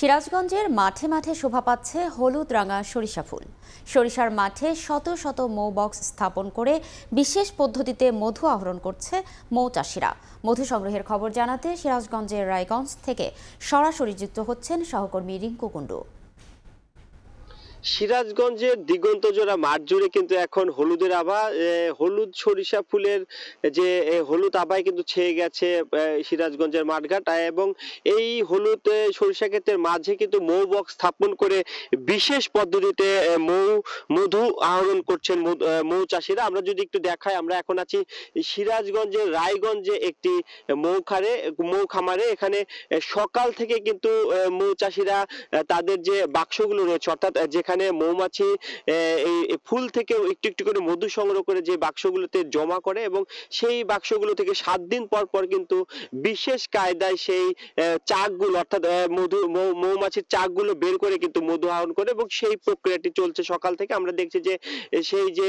সিরাজগঞ্জের মাঠে মাঠে শোভা পাচ্ছে হলুদ রাঙা সরিষা ফুল। সরিষার মাঠে শত শত মৌ বক্স স্থাপন করে বিশেষ পদ্ধতিতে মধু আহরণ করছে মৌ চাষিরা। মধু সংগ্রহের খবর জানাতে সিরাজগঞ্জের রায়গঞ্জ থেকে সরাসরি যুক্ত হচ্ছেন সহকর্মী রিঙ্কু কুণ্ডু। সিরাজগঞ্জের দিগন্তজোড়া মাঠ জুড়ে কিন্তু এখন হলুদের আভা, হলুদ সরিষা ফুলের যে হলুদ আভায় কিন্তু ছেয়ে গেছে সিরাজগঞ্জের মাঠঘাট। এবং এই হলুদ সরিষা ক্ষেতের মাঝে কিন্তু মৌ বক্স স্থাপন করে বিশেষ পদ্ধতিতে মধু আহরণ করছেন মৌ চাষিরা। আমরা যদি একটু দেখাই, আমরা এখন আছি সিরাজগঞ্জের রায়গঞ্জে একটি মৌ খামারে। এখানে সকাল থেকে কিন্তু মৌ চাষিরা তাদের যে বাক্সগুলো রয়েছে, অর্থাৎ যেখানে মৌমাছি এই ফুল থেকে একটু একটু করে মধু সংগ্রহ করে যে বাক্সগুলোতে জমা করে, এবং সেই বাক্সগুলো থেকে 7 দিন পর পর কিন্তু বিশেষ কায়দায় সেই চাকগুলো, অর্থাৎ মৌমাছির চাকগুলো বের করে কিন্তু মধু আহরণ করে, এবং সেই প্রক্রিয়াটি চলছে সকাল থেকে। আমরা দেখছি যে সেই যে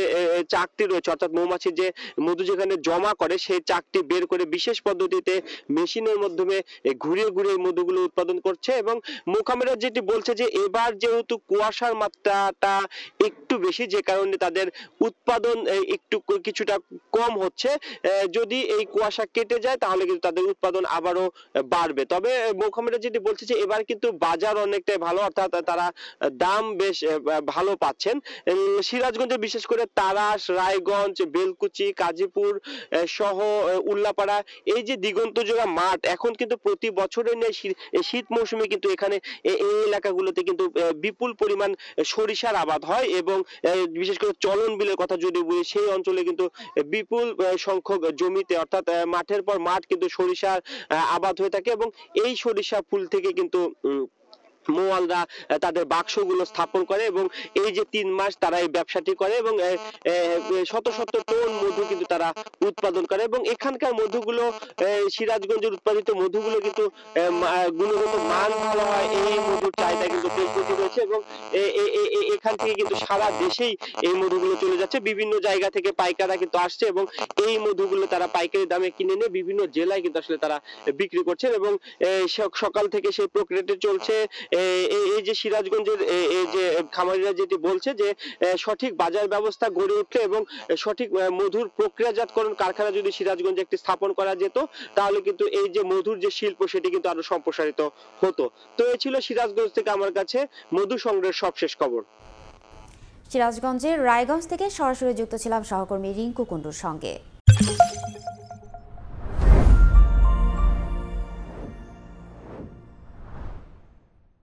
চাকটি রয়েছে, অর্থাৎ মৌমাছির যে মধু যেখানে জমা করে সেই চাকটি বের করে বিশেষ পদ্ধতিতে মেশিনের মাধ্যমে ঘুরিয়ে ঘুরিয়ে মধুগুলো উৎপাদন করছে। এবং মোকামেরা যেটি বলছে যে এবার যেহেতু কুয়াশার মাত্রাটা একটু বেশি, যে কারণে তাদের উৎপাদন একটু কিছুটা কম হচ্ছে। যদি এই কুয়াশা কেটে যায় তাহলে কিন্তু তাদের উৎপাদন আবারও বাড়বে। তবে মোকামেরা যেটি বলছে যে এবার কিন্তু বাজার অনেকটাই ভালো, অর্থাৎ তারা দাম বেশ ভালো পাচ্ছেন। সিরাজগঞ্জে বিশেষ করে তারাস, রায়গঞ্জ, বেলকুচি, কাজীপুর সহ উল্লাপাড়া, এই যে দিগন্তজোড়া মাঠ, এখন কিন্তু প্রতি বছরের ন্যায় শীত মৌসুমে কিন্তু এখানে এই এলাকাগুলোতে কিন্তু বিপুল পরিমাণ সরিষার আবাদ হয়। এবং বিশেষ করে চলন বিলের কথা যদি বলি, সেই অঞ্চলে কিন্তু বিপুল সংখ্যক জমিতে, অর্থাৎ মাঠের পর মাঠ কিন্তু সরিষার আবাদ হয়ে থাকে। এবং এই সরিষা ফুল থেকে কিন্তু মৌয়ালরা তাদের বাক্সগুলো স্থাপন করে, এবং এই যে 3 মাস তারা এই ব্যবসাটি করে, এবং শত শত টন মধু কিন্তু তারা উৎপাদন করে। এবং এখানকার মধুগুলো, সিরাজগঞ্জের উৎপাদিত মধুগুলো কিন্তু গুণগত মান ভালো হয়। এই মধুর চাহিদা কিন্তু প্রচুর রয়েছে, এবং এখান থেকে কিন্তু সারা দেশেই এই মধুগুলো চলে যাচ্ছে। বিভিন্ন জায়গা থেকে পাইকাররা কিন্তু আসছে, এবং এই মধুগুলো তারা পাইকারি দামে কিনে নিয়ে বিভিন্ন জেলায় কিন্তু আসলে তারা বিক্রি করছে। এবং সকাল থেকে সেই প্রক্রিয়াটি চলছে। এই যে সিরাজগঞ্জের এই যে খামারিরা যেটি বলছে যে সঠিক বাজার ব্যবস্থা গড়ে উঠলে এবং সঠিক মধুর প্রক্রিয়াজাতকরণ কারখানা যদি সিরাজগঞ্জে একটি স্থাপন করা যেত, তাহলে কিন্তু এই যে মধুর যে শিল্প সেটি কিন্তু আরো সম্প্রসারিত হতো। তো এই ছিল সিরাজগঞ্জ থেকে আমার কাছে মধু সংগ্রহের সবশেষ খবর। সিরাজগঞ্জের রায়গঞ্জ থেকে সরাসরি যুক্ত ছিলাম সহকর্মী রিঙ্কু কুণ্ডুর সঙ্গে।